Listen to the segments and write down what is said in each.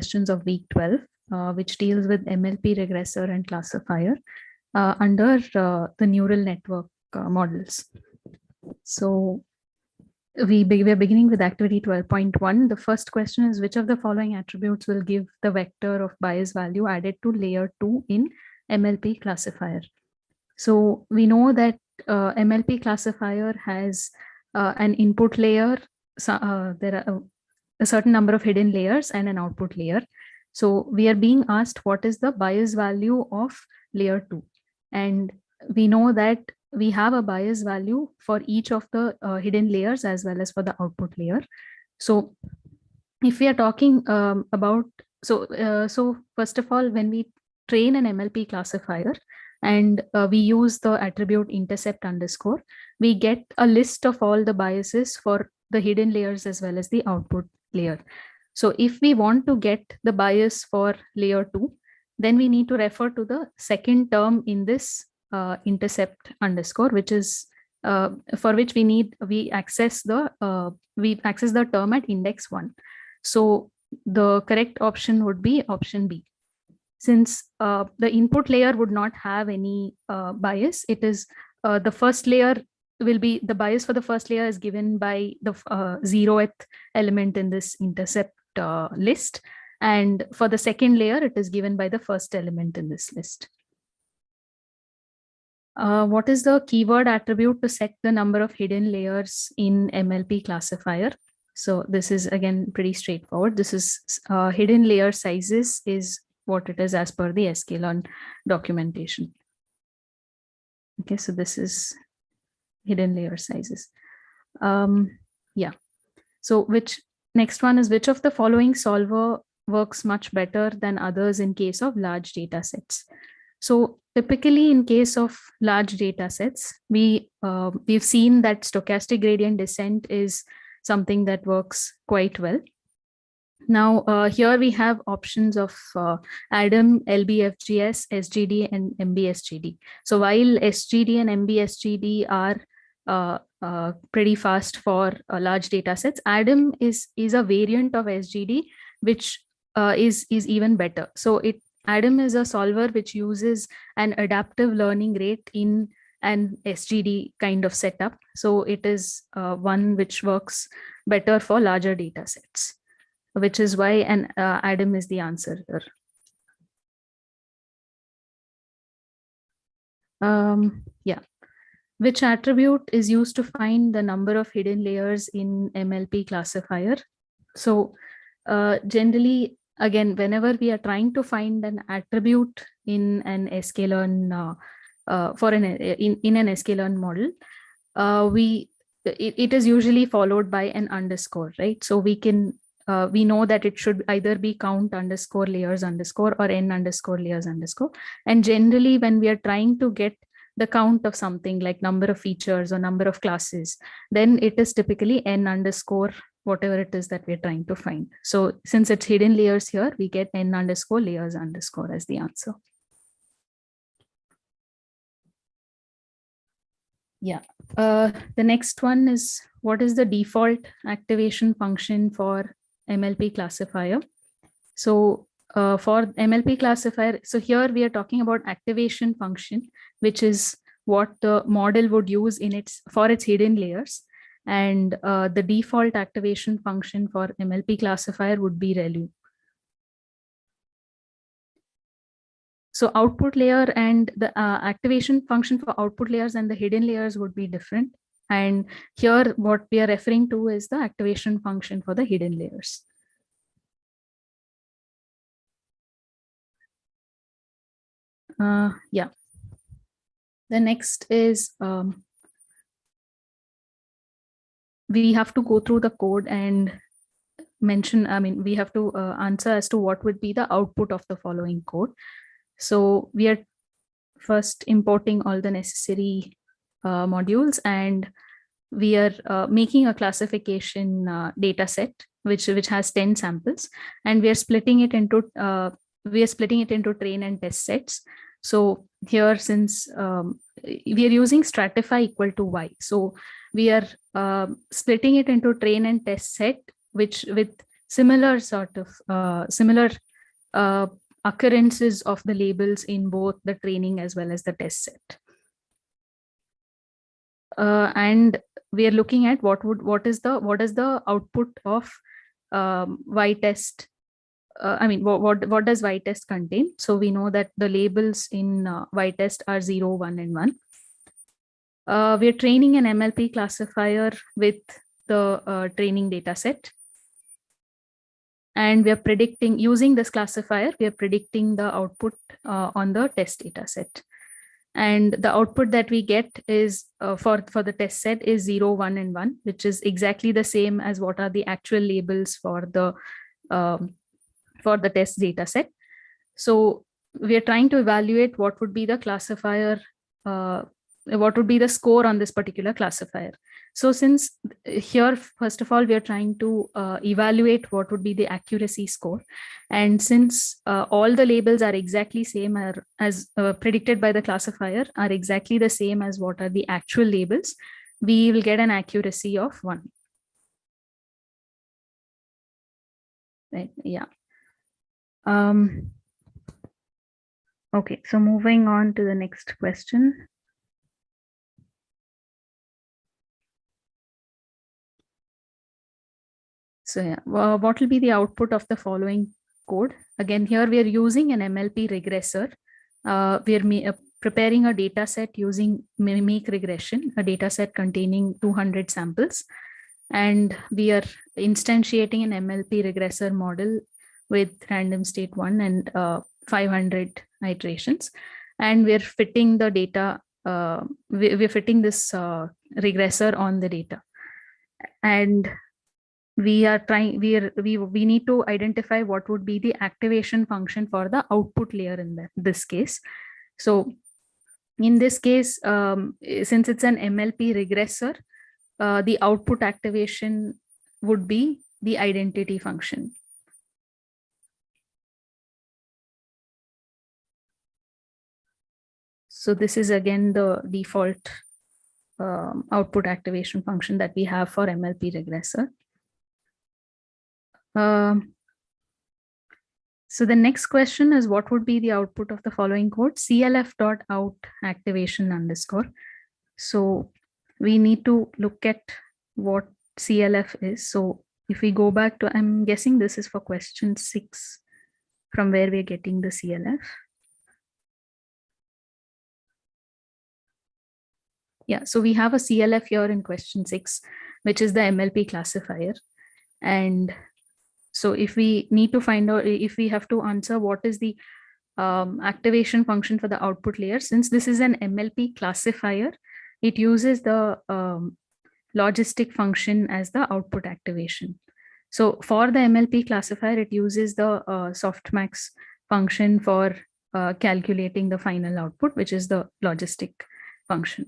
questions of week 12, which deals with MLP regressor and classifier under the neural network models. So we are beginning with activity 12.1. The first question is, which of the following attributes will give the vector of bias value added to layer 2 in MLP classifier? So we know that MLP classifier has an input layer. So, there are a certain number of hidden layers and an output layer. So we are being asked what is the bias value of layer 2. And we know that we have a bias value for each of the hidden layers as well as for the output layer. So if we are talking about, so first of all, when we train an MLP classifier and we use the attribute intercept underscore, we get a list of all the biases for the hidden layers as well as the output layer. So if we want to get the bias for layer 2, then we need to refer to the second term in this intercept underscore, which is for which we access the term at index 1. So the correct option would be option B. Since the input layer would not have any bias, it is the first layer will be, the bias for the first layer is given by the 0th element in this intercept list. And for the second layer, it is given by the first element in this list. What is the keyword attribute to set the number of hidden layers in MLP classifier? So this is again pretty straightforward. This is hidden layer sizes is what it is as per the sklearn documentation. Okay, so this is hidden layer sizes. Yeah. So next one is, which of the following solver works much better than others in case of large data sets? So typically in case of large data sets, we've seen that stochastic gradient descent is something that works quite well. Now, here we have options of ADAM, LBFGS, SGD, and MBSGD. So while SGD and MBSGD are pretty fast for large data sets, ADAM is a variant of SGD, which is even better. So ADAM is a solver which uses an adaptive learning rate in an SGD kind of setup. So it is one which works better for larger data sets, which is why an ADAM is the answer here. Yeah. Which attribute is used to find the number of hidden layers in MLP classifier? So generally, again, whenever we are trying to find an attribute in an sklearn in an sklearn model, it is usually followed by an underscore, right? So we know that it should either be count underscore layers underscore or n underscore layers underscore. And generally, when we are trying to get the count of something like number of features or number of classes, then it is typically n underscore whatever it is that we're trying to find. So since it's hidden layers here, we get n underscore layers underscore as the answer. Yeah. The next one is, what is the default activation function for MLP classifier? So for MLP classifier, so here we are talking about activation function, which is what the model would use for its hidden layers. And the default activation function for MLP classifier would be ReLU. So output layer and the activation function for output layers and the hidden layers would be different. And here what we are referring to is the activation function for the hidden layers. Yeah. The next is, we have to go through the code and mention, we have to answer as to what would be the output of the following code. So we are first importing all the necessary modules, and we are making a classification data set which has 10 samples, and we are splitting it into train and test sets. So here, since we are using stratify equal to y, so we are splitting it into train and test set, which with similar sort of similar occurrences of the labels in both the training as well as the test set. And we are looking at what is the output of Y test. I mean, what does Y test contain? So we know that the labels in Y test are 0, 1, and 1. We are training an MLP classifier with the training data set. And we are predicting, using this classifier, we are predicting the output on the test data set. And the output that we get is for the test set is 0, 1, and 1, which is exactly the same as what are the actual labels for the test data set. So we are trying to evaluate what would be the classifier, what would be the score on this particular classifier. So since here, first of all, we are trying to evaluate what would be the accuracy score. And since all the labels are exactly same as predicted by the classifier are exactly the same as what are the actual labels, we will get an accuracy of 1. Right, yeah. Okay, so moving on to the next question. So yeah, what will be the output of the following code? Again, here we are using an MLP regressor. We are preparing a data set using mimic regression, a data set containing 200 samples. And we are instantiating an MLP regressor model with random state 1 and 500 iterations. And we're fitting the data, we're fitting this regressor on the data. And we are trying, we need to identify what would be the activation function for the output layer in this case. So in this case, since it's an MLP regressor, the output activation would be the identity function. So this is again the default output activation function that we have for MLP regressor. So the next question is, what would be the output of the following code? CLF.out activation underscore. So we need to look at what CLF is. So if we go back to, I'm guessing this is for question 6, from where we're getting the CLF. Yeah, so we have a CLF here in question 6, which is the MLP classifier. And so if we need to find out, if we have to answer what is the activation function for the output layer, since this is an MLP classifier, it uses the logistic function as the output activation. So for the MLP classifier, it uses the softmax function for calculating the final output, which is the logistic function.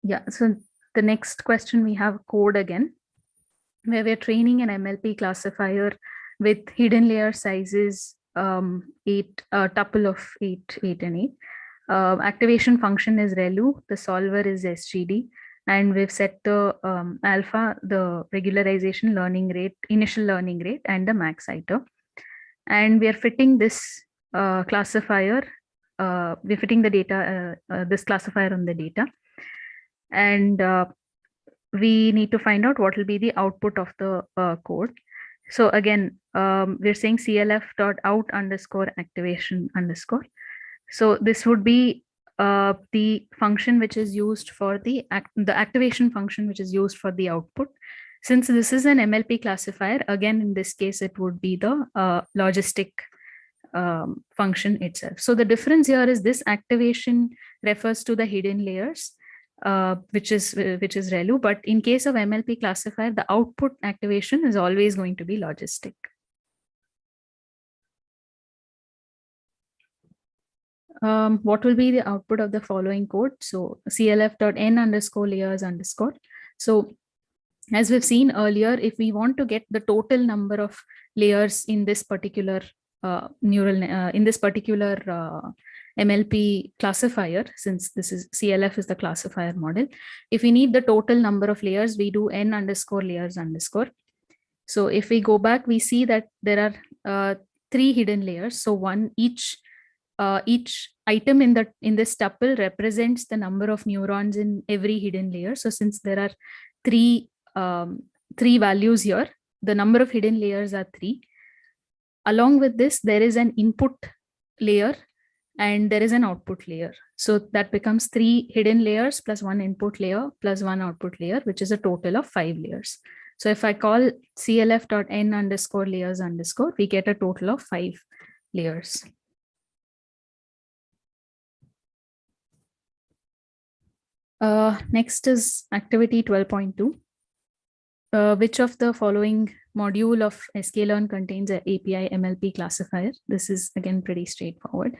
Yeah, so the next question, we have code again, where we're training an MLP classifier with hidden layer sizes 8, tuple of 8, 8, and 8. Activation function is ReLU, the solver is SGD, and we've set the alpha, the regularization learning rate, initial learning rate, and the max iter. And we are fitting this classifier, we're fitting the data, this classifier on the data. And we need to find out what will be the output of the code. So again, we're saying CLF.out underscore activation underscore. So this would be the function which is used for the activation function which is used for the output. Since this is an MLP classifier, again, in this case, it would be the logistic function itself. So the difference here is this activation refers to the hidden layers, which is ReLU, but in case of MLP classifier, the output activation is always going to be logistic. What will be the output of the following code? So CLF.n underscore layers underscore. So as we've seen earlier, if we want to get the total number of layers in this particular neural, in this particular MLP classifier, since this is CLF is the classifier model. If we need the total number of layers, we do n underscore layers underscore. So if we go back, we see that there are 3 hidden layers. So each item in this tuple represents the number of neurons in every hidden layer. So since there are three values here, the number of hidden layers are 3. Along with this, there is an input layer and there is an output layer. So that becomes 3 hidden layers plus 1 input layer plus 1 output layer, which is a total of 5 layers. So if I call clf.n underscore layers underscore, we get a total of 5 layers. Next is activity 12.2. Which of the following module of sklearn contains an API MLP classifier? This is again pretty straightforward.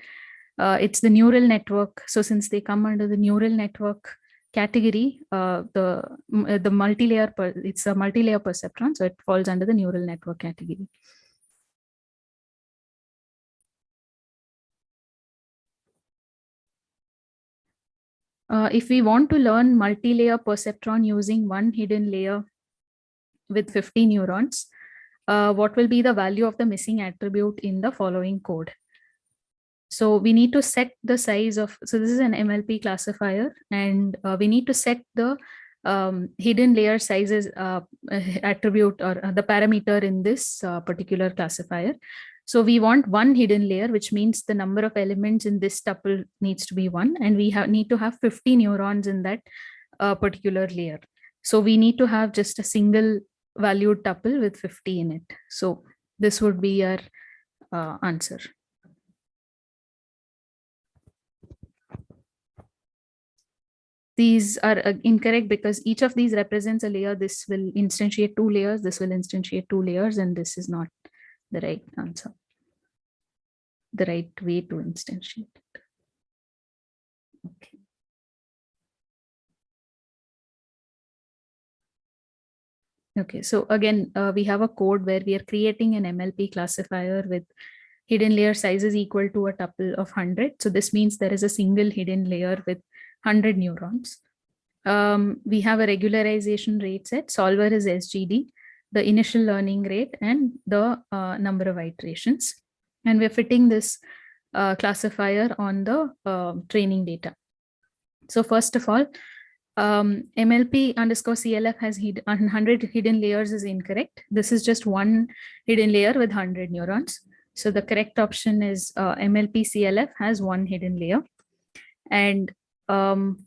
It's the neural network. So since they come under the neural network category, the multi-layer, it's a multi-layer perceptron, so it falls under the neural network category. If we want to learn multi-layer perceptron using one hidden layer with 50 neurons, what will be the value of the missing attribute in the following code? So we need to set the size of, so this is an MLP classifier, and we need to set the hidden layer sizes attribute or the parameter in this particular classifier. So we want one hidden layer, which means the number of elements in this tuple needs to be 1, and we need to have 50 neurons in that particular layer. So we need to have just a single valued tuple with 50 in it. So this would be our answer. These are incorrect because each of these represents a layer. This will instantiate 2 layers, this will instantiate 2 layers, and this is not the right answer, the right way to instantiate it. Okay. Okay, so again, we have a code where we are creating an MLP classifier with hidden layer sizes equal to a tuple of 100. So this means there is a single hidden layer with 100 neurons. We have a regularization rate set. Solver is SGD, the initial learning rate, and the number of iterations. And we're fitting this classifier on the training data. So first of all, MLP underscore CLF has 100 hidden layers is incorrect. This is just one hidden layer with 100 neurons. So the correct option is MLP CLF has 1 hidden layer. And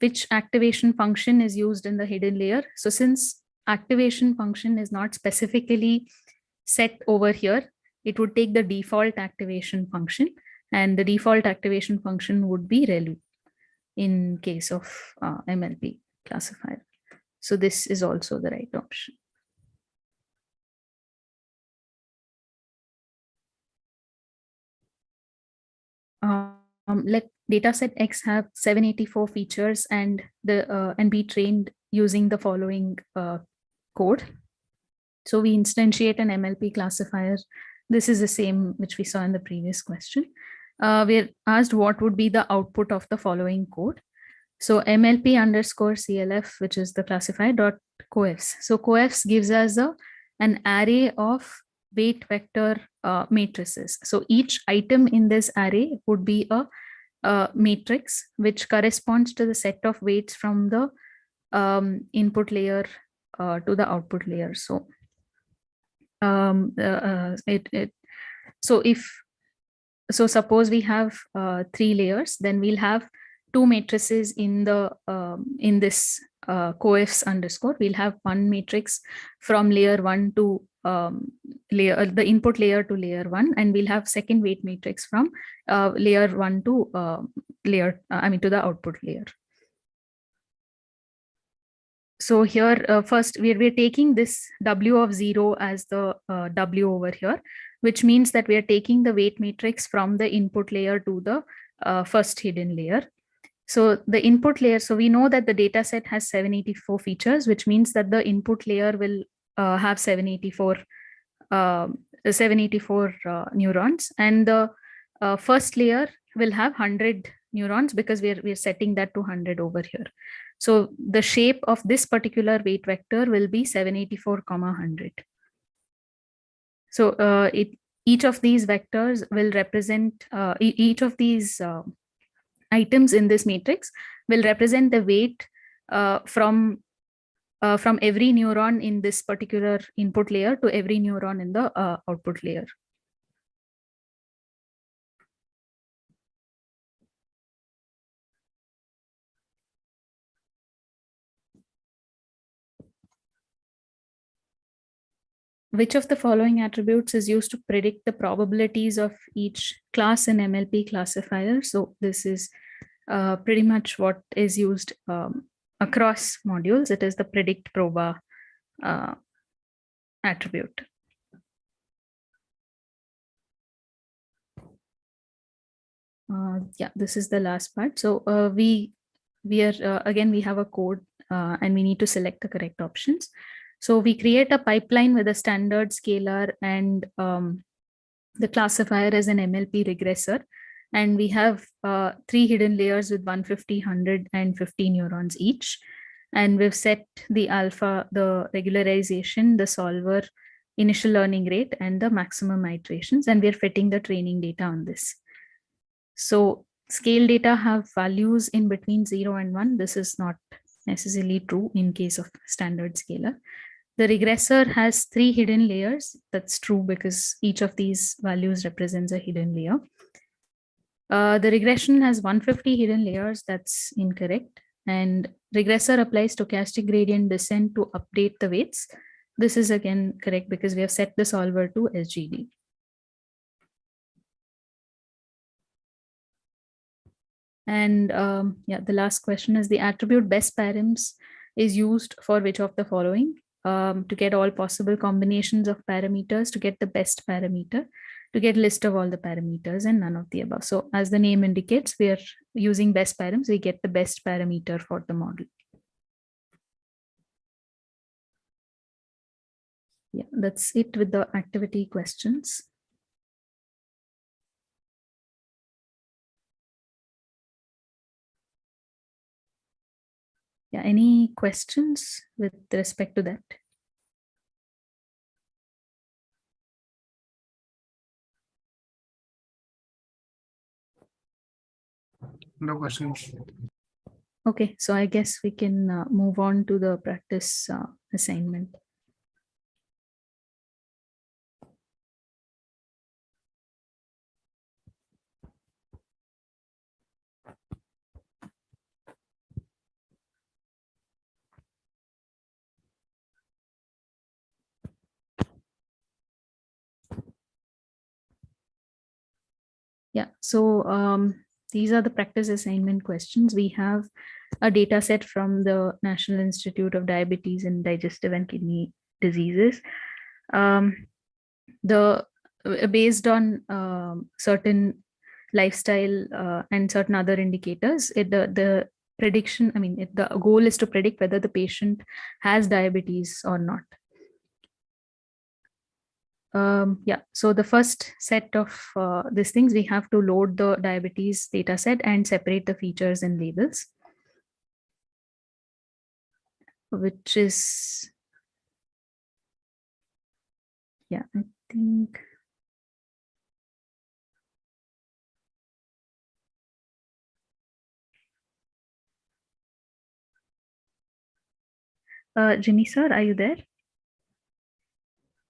which activation function is used in the hidden layer? So since activation function is not specifically set over here, it would take the default activation function, and the default activation function would be ReLU in case of MLP classifier. So this is also the right option. Let dataset X have 784 features and be trained using the following code. So we instantiate an MLP classifier. This is the same which we saw in the previous question. We're asked what would be the output of the following code. So MLP underscore CLF, which is the classifier dot coefs. So coefs gives us an array of weight vector matrices. So each item in this array would be a matrix which corresponds to the set of weights from the input layer to the output layer. So so suppose we have 3 layers, then we'll have 2 matrices in the in this coefs underscore. We'll have one matrix from layer 1 to the input layer to layer 1, and we'll have second weight matrix from layer 1 to to the output layer. So here first we're taking this W of 0 as the W over here, which means that we are taking the weight matrix from the input layer to the first hidden layer. So the input layer, so we know that the data set has 784 features, which means that the input layer will have 784 neurons, and the first layer will have 100 neurons because we're setting that to 100 over here. So the shape of this particular weight vector will be 784, 100. So each of these vectors will represent, each of these items in this matrix will represent the weight from every neuron in this particular input layer to every neuron in the output layer. Which of the following attributes is used to predict the probabilities of each class in MLP classifier? So this is pretty much what is used across modules. It is the predict proba attribute. Yeah, this is the last part. So we are again, we have a code and we need to select the correct options. So we create a pipeline with a standard scalar and the classifier as an MLP regressor. And we have 3 hidden layers with 150, 100, and 50 neurons each. And we've set the alpha, the regularization, the solver, initial learning rate, and the maximum iterations. And we're fitting the training data on this. So scale data have values in between 0 and 1. This is not necessarily true in case of standard scalar. The regressor has 3 hidden layers. That's true because each of these values represents a hidden layer. The regression has 150 hidden layers. That's incorrect. And regressor applies stochastic gradient descent to update the weights. This is again correct because we have set the solver to SGD. And yeah, the last question is the attribute best params is used for which of the following? To get all possible combinations of parameters, to get the best parameter, to get list of all the parameters, and none of the above. So as the name indicates, we are using best params. We get the best parameter for the model. Yeah, that's it with the activity questions. Yeah, any questions with respect to that? No questions. Okay, so I guess we can move on to the practice assignment. Yeah, so these are the practice assignment questions. We have a data set from the National Institute of Diabetes and Digestive and Kidney Diseases. Based on certain lifestyle and certain other indicators, the prediction, the goal is to predict whether the patient has diabetes or not. Yeah, so the first set of these things, we have to load the diabetes data set and separate the features and labels, which is, yeah, I think. Jimmy sir, are you there?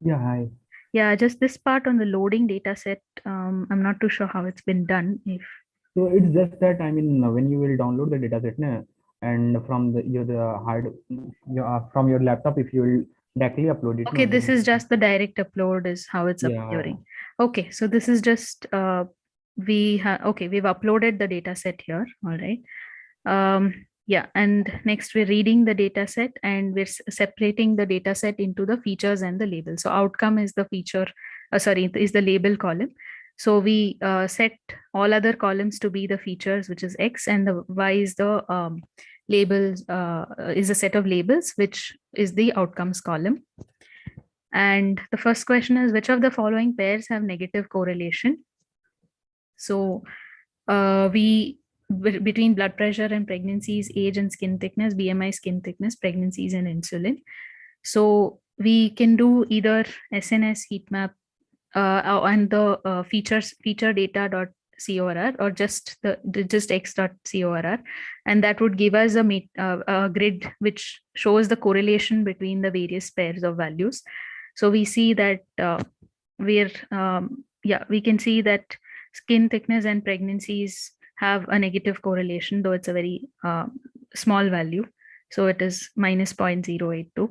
Yeah, hi. Yeah, just this part on the loading data set. I'm not too sure how it's been done. So it's just that, when you will download the dataset, and from from your laptop, if you will directly upload it. Okay, this is just the direct upload is how it's Yeah. appearing. Okay, so this is just we've uploaded the data set here. All right. Yeah, and next we're reading the data set and we're separating the data set into the features and the label. So outcome is the feature, is the label column. So we set all other columns to be the features, which is X, and the Y is the labels, is a set of labels, which is the outcomes column. And the first question is, which of the following pairs have negative correlation? So we between blood pressure and pregnancies, age and skin thickness, BMI, skin thickness, pregnancies, and insulin. So we can do either SNS heat map and the feature data.corr or just x.corr, and that would give us a grid which shows the correlation between the various pairs of values. So we see that we can see that skin thickness and pregnancies have a negative correlation, though it's a very small value. So it is minus 0.082,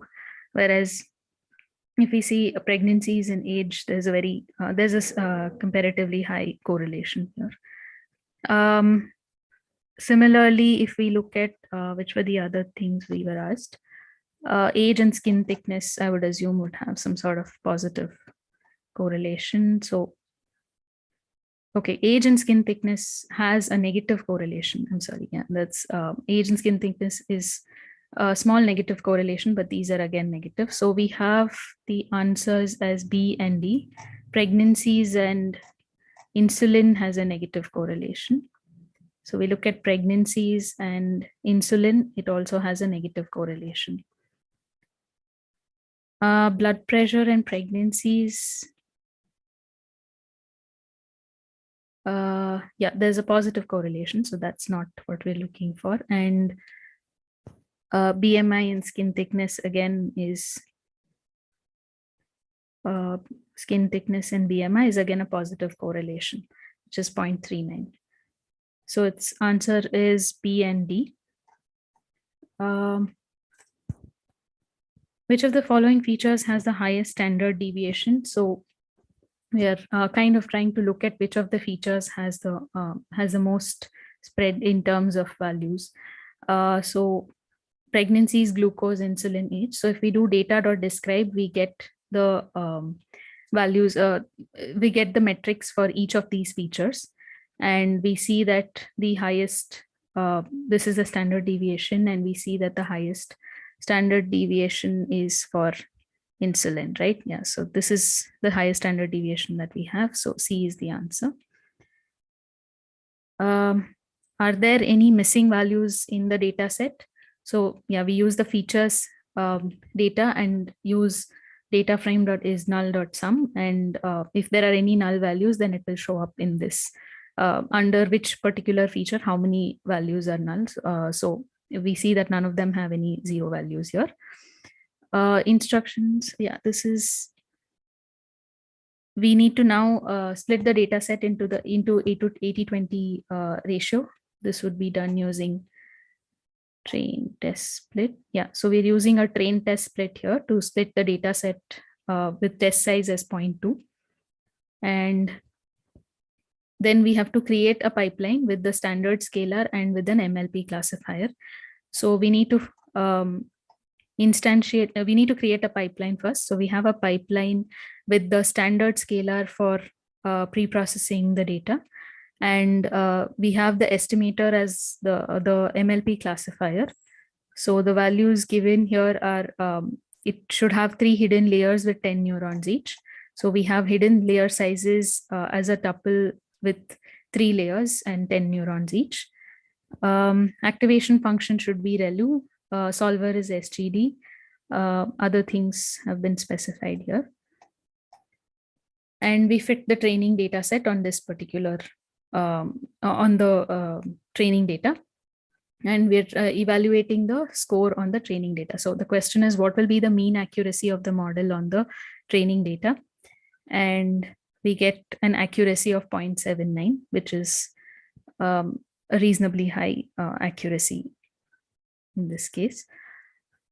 whereas if we see pregnancies and age, there's a comparatively high correlation here. Similarly, if we look at which were the other things we were asked, age and skin thickness, I would assume would have some sort of positive correlation. So, okay, age and skin thickness has a negative correlation. I'm sorry, yeah, that's age and skin thickness is a small negative correlation, but these are again negative. So we have the answers as B and D. Pregnancies and insulin has a negative correlation. So we look at pregnancies and insulin, it also has a negative correlation. Blood pressure and pregnancies. Yeah, there's a positive correlation, so that's not what we're looking for. And BMI and skin thickness again is skin thickness and BMI is again a positive correlation, which is 0.39. So its answer is B and D. Which of the following features has the highest standard deviation? So we are kind of trying to look at which of the features has the most spread in terms of values. So pregnancies, glucose, insulin, age. So if we do data.describe, we get the values, we get the metrics for each of these features. And we see that the highest, this is the standard deviation, and we see that the highest standard deviation is for insulin, right? Yeah, so this is the highest standard deviation that we have. So C is the answer. Are there any missing values in the data set? So yeah, we use the features data and use data frame.isNull.sum. And if there are any null values, then it will show up in this under which particular feature, how many values are nulls. So we see that none of them have any zero values here. Instructions, yeah, this is, we need to now split the data set into 80-20 ratio. This would be done using train test split. Yeah, so we're using a train test split here to split the data set with test size as 0.2. And then we have to create a pipeline with the standard scalar and with an MLP classifier. So we need to instantiate, we need to create a pipeline first. So we have a pipeline with the standard scalar for pre-processing the data. And we have the estimator as the MLP classifier. So the values given here are, it should have 3 hidden layers with 10 neurons each. So we have hidden layer sizes as a tuple with 3 layers and 10 neurons each. Activation function should be ReLU. Solver is SGD. Other things have been specified here. And we fit the training data set on this particular, on the training data. And we're evaluating the score on the training data. So the question is, what will be the mean accuracy of the model on the training data? And we get an accuracy of 0.79, which is a reasonably high accuracy in this case.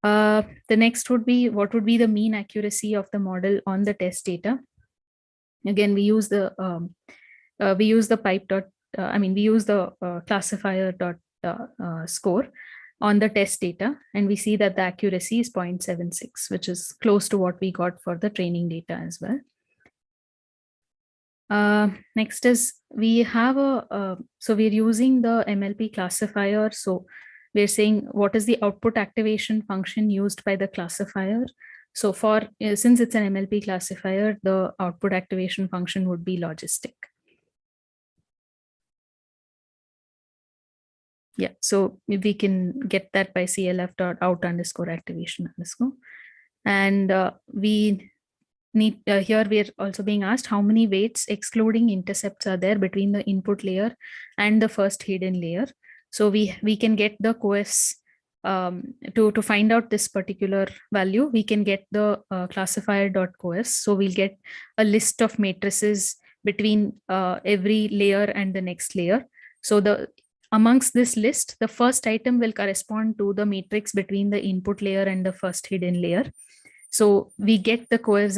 The next would be, what would be the mean accuracy of the model on the test data? Again, we use the pipe dot, we use the classifier dot score on the test data, and we see that the accuracy is 0.76, which is close to what we got for the training data as well. Next is, we have so we're using the MLP classifier. So we're saying what is the output activation function used by the classifier. So for, since it's an MLP classifier, the output activation function would be logistic. Yeah, so we can get that by clf.out_activation_. And we need here we're also being asked how many weights excluding intercepts are there between the input layer and the first hidden layer. So we can get the coes to find out this particular value. We can get the classifier.coes. So we'll get a list of matrices between every layer and the next layer. So amongst this list, the first item will correspond to the matrix between the input layer and the first hidden layer. So we get the coes_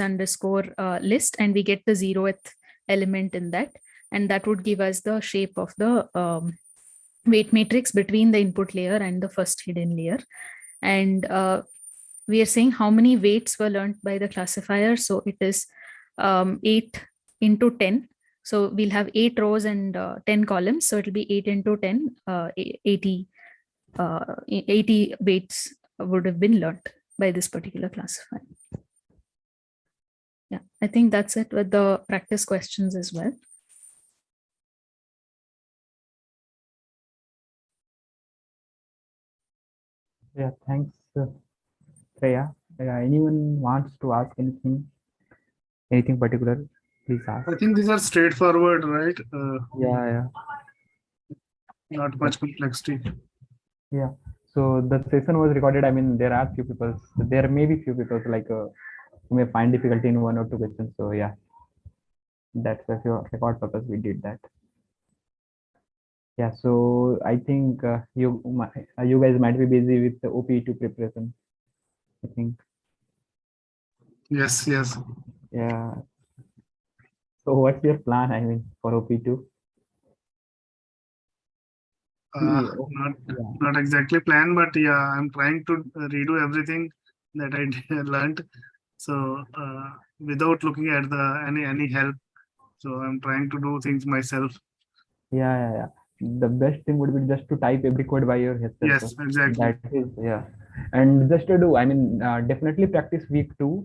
list and we get the 0th element in that. And that would give us the shape of the weight matrix between the input layer and the first hidden layer. And we are saying how many weights were learned by the classifier. So it is 8 into 10. So we'll have 8 rows and 10 columns. So it'll be 8 into 10, 80 weights would have been learned by this particular classifier. Yeah, I think that's it with the practice questions as well. Yeah, thanks, Shreya. Anyone wants to ask anything particular? Please ask. I think these are straightforward, right? Yeah. Not much complexity. Yeah. So the session was recorded. I mean, there are few people. There may be few people like who may find difficulty in 1 or 2 questions. So yeah, that's for record purpose we did that. Yeah. So I think you guys might be busy with the OP2 preparation. I think. Yes. Yeah. So what's your plan? I mean, for OP2? Not exactly plan, but yeah, I'm trying to redo everything that I learned. So without looking at any help, so I'm trying to do things myself. Yeah. The best thing would be just to type every code by yourself. Yes, exactly. That is, yeah. And just to do, I mean, definitely practice week 2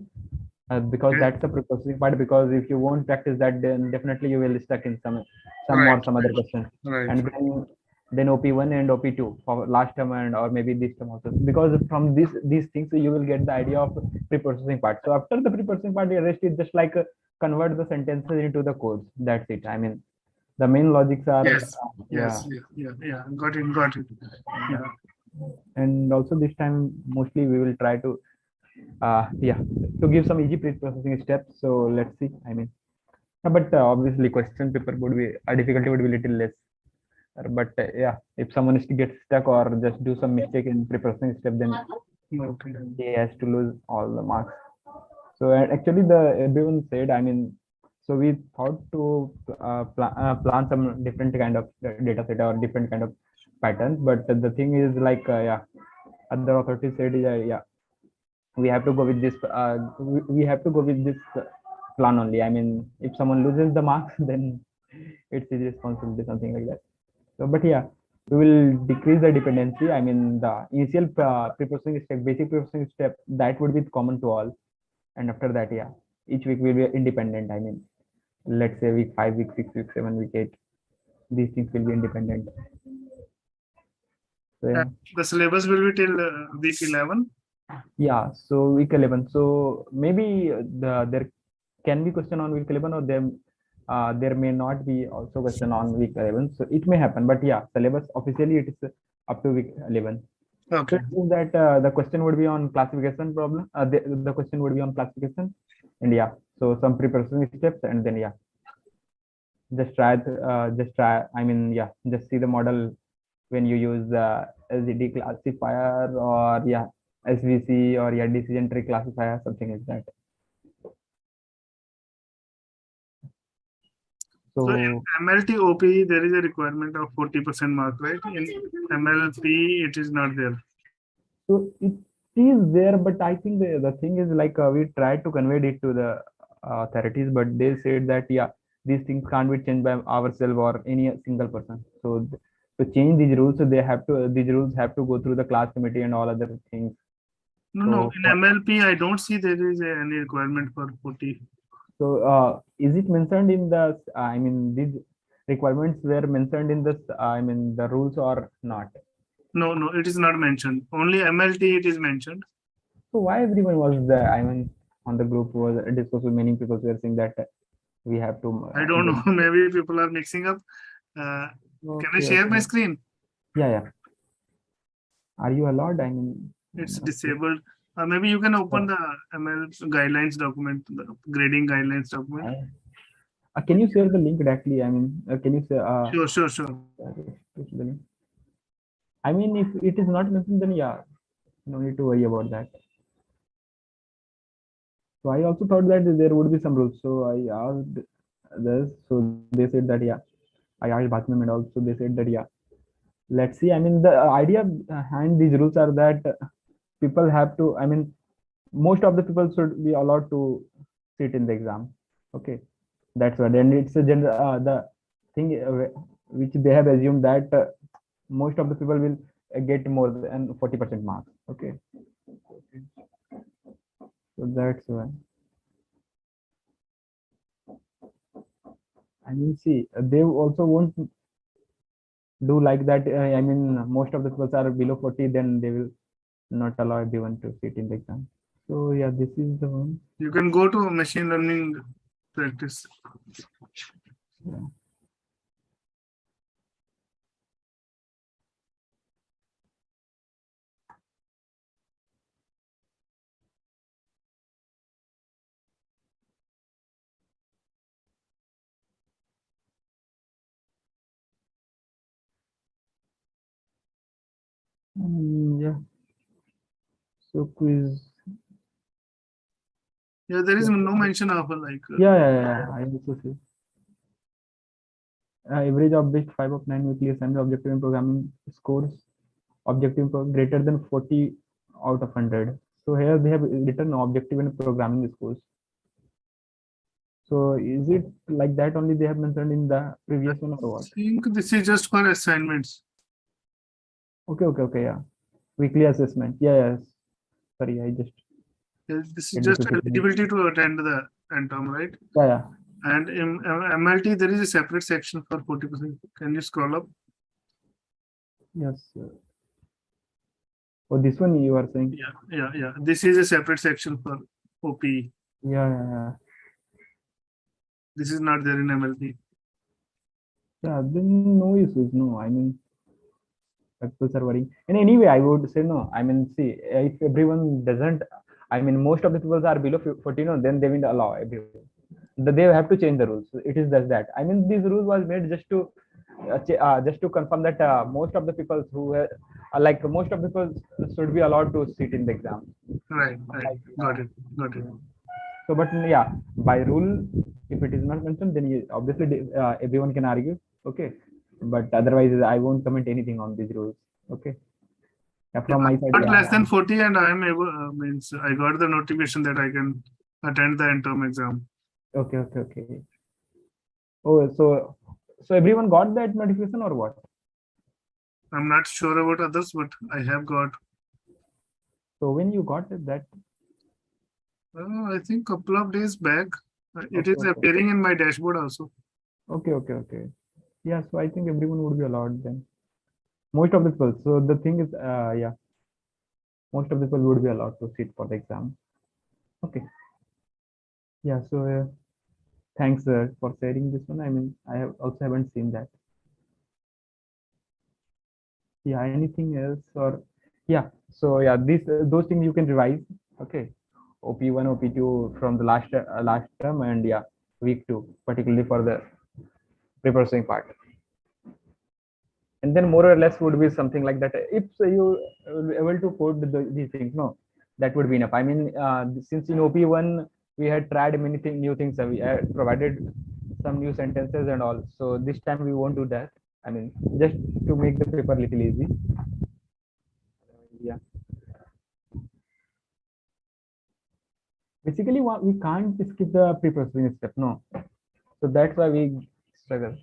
because that's the processing part. Because if you won't practice that, then definitely you will stuck in some Right. or some other question. Right. And then OP1 and OP2 for last term and or maybe this term also. Because from these things you will get the idea of pre-processing part. So after the pre-processing part, the rest is just like convert the sentences into the codes. That's it. I mean, the main logics are yes. Got it. Yeah. And also this time mostly we will try to to give some easy pre-processing steps. So let's see. I mean, but obviously question paper would be difficulty would be little less. But yeah, if someone is to get stuck or just do some mistake in pre-processing step, then he has to lose all the marks. So actually, everyone said, I mean, so we thought to plan some different kind of data set or different kind of patterns. But the thing is like, other authorities said, we have to go with this. We have to go with this plan only. I mean, if someone loses the marks, then it's his responsibility, something like that. So, but yeah, we will decrease the dependency. I mean, the initial pre-processing step, basic pre-processing step, that would be common to all. And after that, yeah, each week will be independent. I mean, let's say week 5, week 6, week 7, week 8, these things will be independent. So, yeah. The syllabus will be till week 11. Yeah, so week 11. So maybe there can be question on week 11, or there may not be also question on week 11. So it may happen, but yeah, syllabus officially it is up to week 11. Okay. So it means that the question would be on classification problem. The question would be on classification, and yeah, so some preparation steps, and then yeah, just try. I mean, yeah, just see the model when you use the LGD classifier or yeah, SVC or yeah, decision tree classifier, something like that. So in MLT OP, there is a requirement of 40% mark, right? In MLP, it is not there. So it is there, but I think the thing is like we tried to convey it to the authorities, but they said that yeah, these things can't be changed by ourselves or any single person. So to change these rules, so these rules have to go through the class committee and all other things. No, in MLP, I don't see there is any requirement for 40. So is it mentioned in the? I mean, requirements were mentioned in this, I mean, the rules or not? No, no, it is not mentioned. Only MLT it is mentioned. So why everyone was there? I mean, on the group was discussed with many people were saying that we have to. I don't know. Maybe people are mixing up. Can I share my screen? Yeah, yeah. Are you allowed? I mean, It's disabled. Maybe you can open the ML guidelines document, the grading guidelines document. Can you share the link directly? I mean, can you say? Sure. I mean, if it is not mentioned, then yeah, no need to worry about that. So I also thought that there would be some rules. So I asked this. So they said that yeah. I asked Bharti and also they said that yeah. Let's see. I mean, the idea behind these rules are that people have to. I mean, most of the people should be allowed to sit in the exam. Okay, that's what. And it's a general the thing which they have assumed that most of the people will get more than 40% marks. Okay, so that's why. I mean, see, they also won't do like that. I mean, most of the people are below 40, then they will not allow everyone to sit in the exam. So yeah, this is the one. You can go to machine learning practice. Yeah. Yeah. So quiz. Yeah, there is no mention of like. Yeah. I also see. Average object 5 of 9 weekly assignment objective in programming scores. Objective greater than 40 out of 100. So here they have written objective in programming scores. So is it like that only they have mentioned in the previous one or what? I think this is just for assignments. Okay. Yeah. Weekly assessment. Yes. Sorry, I just. This is just eligibility to attend the term, right? Yeah. And in MLT, there is a separate section for 40%. Can you scroll up? Yes. Oh, this one you are saying? Yeah. This is a separate section for OP. Yeah. This is not there in MLP. Yeah, then no issues. No, I mean, people are worrying. And anyway, I would say no. I mean, see, if everyone doesn't, I mean, most of the people are below 40, no, then they will allow everyone. They have to change the rules. It is just that. I mean, this rule was made just to confirm that most of the people who like most of the people should be allowed to sit in the exam. Right. Got it. So, but yeah, by rule, if it is not mentioned, then obviously everyone can argue. Okay, but otherwise, I won't comment anything on these rules. Okay. Yeah, from my side, not less than 40, and I am able. Means I got the notification that I can attend the interim exam. Okay. Oh, so everyone got that notification or what? I'm not sure about others, but I have got. So when you got that? I think a couple of days back. It is appearing in my dashboard also. Okay. Yeah, so I think everyone would be allowed then. Most of the people. So the thing is, yeah, most of the people would be allowed to sit for the exam. Okay. Yeah. So thanks for sharing this one. I mean, I haven't seen that. Yeah. Anything else or yeah? So yeah, those things you can revise. Okay. OP1, OP2 from the last term, and yeah, week 2, particularly for the pre-processing part. And then more or less would be something like that. If you are able to code these things, no, that would be enough. I mean, since in OP1 we had tried many new things, we provided some new sentences and all. So this time we won't do that. I mean, just to make the paper little easy. Yeah. Basically, we can't skip the pre-processing step, no. So that's why we struggle.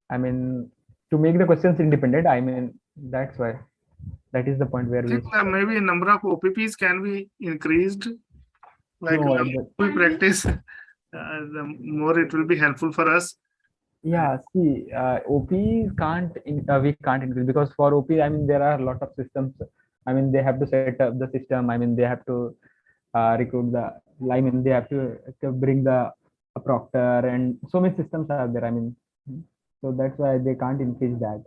I mean, to make the questions independent, I mean, that's why. That is the point where we maybe number of OPPs can be increased. Like we practice, the more it will be helpful for us. Yeah, see, OP we can't increase because for OP, I mean, there are a lot of systems. I mean, they have to set up the system. I mean, they have to recruit I mean, they have to bring the proctor and so many systems are there. I mean, so that's why they can't increase that.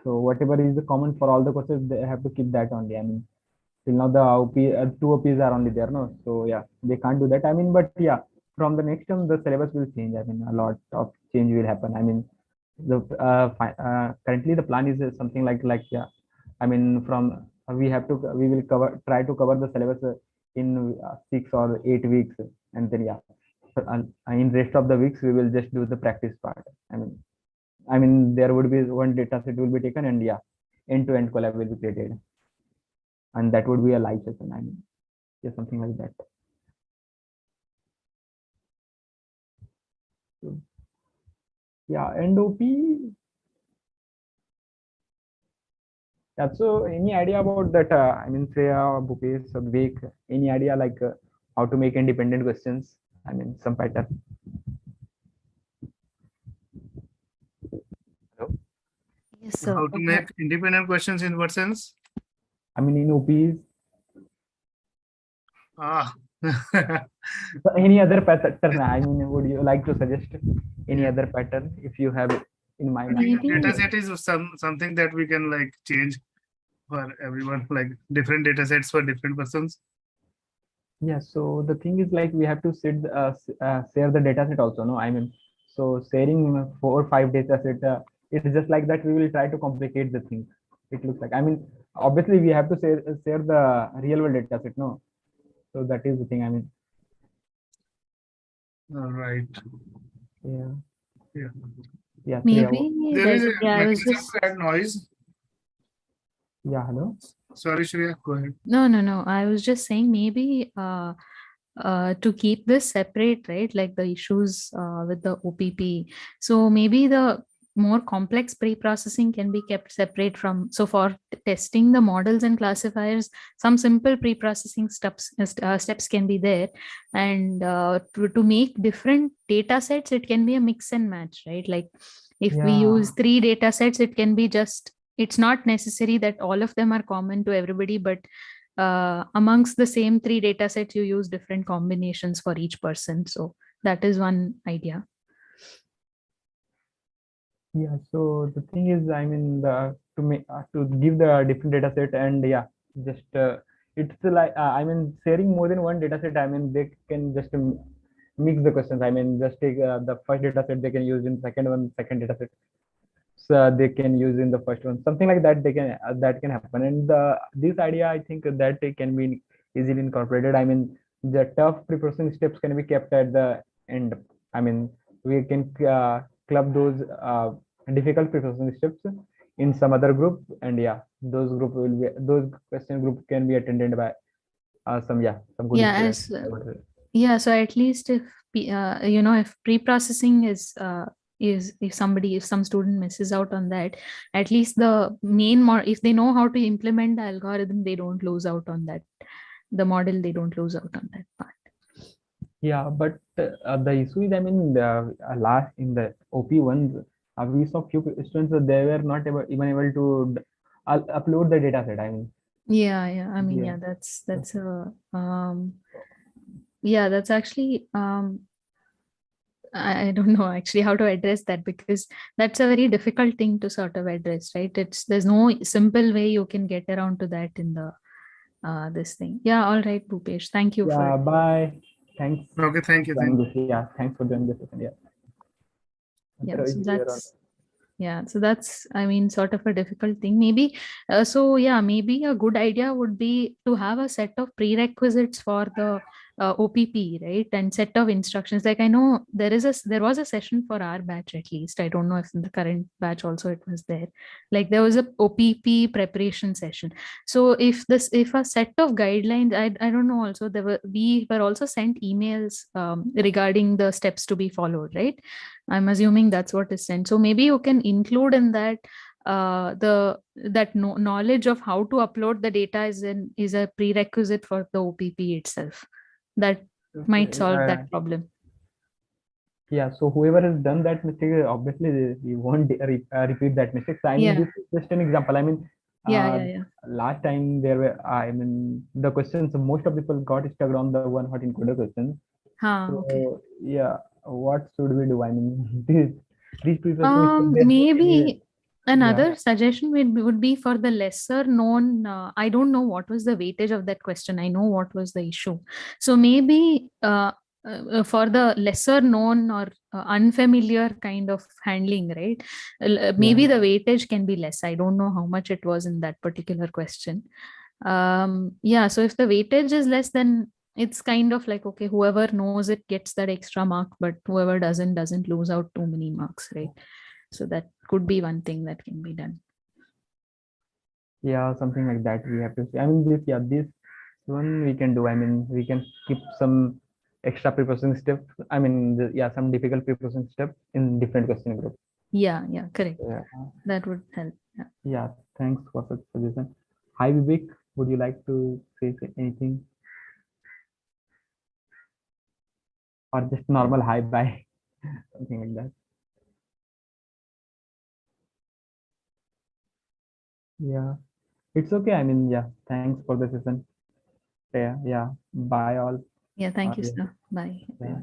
So whatever is the common for all the courses, they have to keep that only. I mean, till now the two OPs are only there, no? So yeah, they can't do that. I mean, but yeah, from the next term, the syllabus will change. I mean, a lot of change will happen. I mean, currently the plan is something like yeah. I mean, from we will try to cover the syllabus in 6 or 8 weeks, and then yeah, in rest of the weeks we will just do the practice part. I mean, there would be one data set will be taken, and yeah, end-to-end collab will be created, and that would be a live session. I mean, yeah, something like that. So, yeah, and OP. Yeah, so any idea about that? I mean, Shreya, Bhupesh, or Vivek, any idea like how to make independent questions? I mean, some pattern. Hello? Yes, sir. How to make independent questions in what sense? I mean, in OPs, Ah. so any other pattern? I mean, would you like to suggest any other pattern if you have in mind? Maybe. Data set is something that we can like change for everyone, like different data sets for different persons. Yeah, so the thing is like we have to share the data set also, no? I mean, so sharing 4 or 5 data set, it's just like that we will try to complicate the thing. It looks like, I mean, obviously we have to share the real world data set, no? So that is the thing, I mean, All right. yeah. Yeah. Yeah, Maybe There is a yeah, I was mechanism just to add noise. yeah, hello? Sorry, Shreya, go ahead. no. I was just saying maybe to keep this separate, right? Like the issues with the OPP. So maybe the more complex pre-processing can be kept separate from. So for testing the models and classifiers, some simple pre-processing steps can be there, and to make different data sets, it can be a mix and match, right? Like if we Yeah. use 3 data sets, it can be just. It's not necessary that all of them are common to everybody, but amongst the same 3 data sets, you use different combinations for each person. So that is one idea. Yeah, so the thing is, I mean, to give the different data set, and yeah, just it's like I mean, sharing more than one data set. I mean, they can just mix the questions. I mean, just take the first data set they can use in second data set, so they can use in the first one, something like that. They can that can happen, and this idea I think that it can be easily incorporated. I mean, the tough pre-processing steps can be kept at the end. I mean, we can club those difficult pre-processing steps in some other group, and yeah, those question group can be attended by some good Yeah, students. so at least if if pre-processing is if some student misses out on that, at least the main if they know how to implement the algorithm, they don't lose out on that. The model, they don't lose out on that part. Yeah, but the issue is, I mean, the last in the OP ones, we saw few students that they were not even able to upload the data set. I mean, Yeah. I mean, yeah, that's a yeah, that's actually I don't know actually how to address that, because that's a very difficult thing to sort of address, right? There's no simple way you can get around to that in the this thing. Yeah, all right, Bhupesh. Thank you for yeah. Bye. Thanks. Okay, thank you. Joining this. Yeah, thanks for joining this session. Yeah. yeah. Otherwise, So we are on. that's I mean sort of a difficult thing. Maybe maybe a good idea would be to have a set of prerequisites for the OPP, right? And set of instructions. Like I know there was a session for our batch, at least. I don't know if in the current batch also it was there. Like there was a OPP preparation session. So if a set of guidelines, I don't know. Also we were also sent emails regarding the steps to be followed, right? I'm assuming that's what is sent. So maybe you can include in that knowledge of how to upload the data is a prerequisite for the OPP itself. That might Okay, solve that problem. Yeah, so whoever has done that mistake, obviously he won't repeat that mistake. So I mean, Yeah. this is just an example. I mean, Yeah. uh, Yeah. Yeah. last time there were, I mean, the questions, most of people got stuck on the one hot encoder questions. Okay. So yeah, what should we do? I mean, these pre-processing steps, anyway, Maybe yeah, another suggestion would be for the lesser known. I don't know what was the weightage of that question. I know what was the issue. So maybe for the lesser known or unfamiliar kind of handling, right? yeah, Maybe the weightage can be less. I don't know how much it was in that particular question. Yeah. So if the weightage is less, then it's kind of like, okay, whoever knows it gets that extra mark, but whoever doesn't lose out too many marks, right? So that could be one thing that can be done. yeah, something like that. We have to see. I mean, this, yeah, this one we can do. I mean, we can skip some extra pre-processing steps. I mean, yeah, some difficult pre-processing steps in different question group. Yeah, yeah, correct. Yeah, That would help. Yeah. yeah. Thanks for such suggestion. Hi, Vivek. Would you like to say anything, or just normal hi bye, something like that? Yeah, it's okay. I mean, yeah. Thanks for the session. Yeah, yeah. Bye all. Yeah, thank you, sir. Bye. Yeah.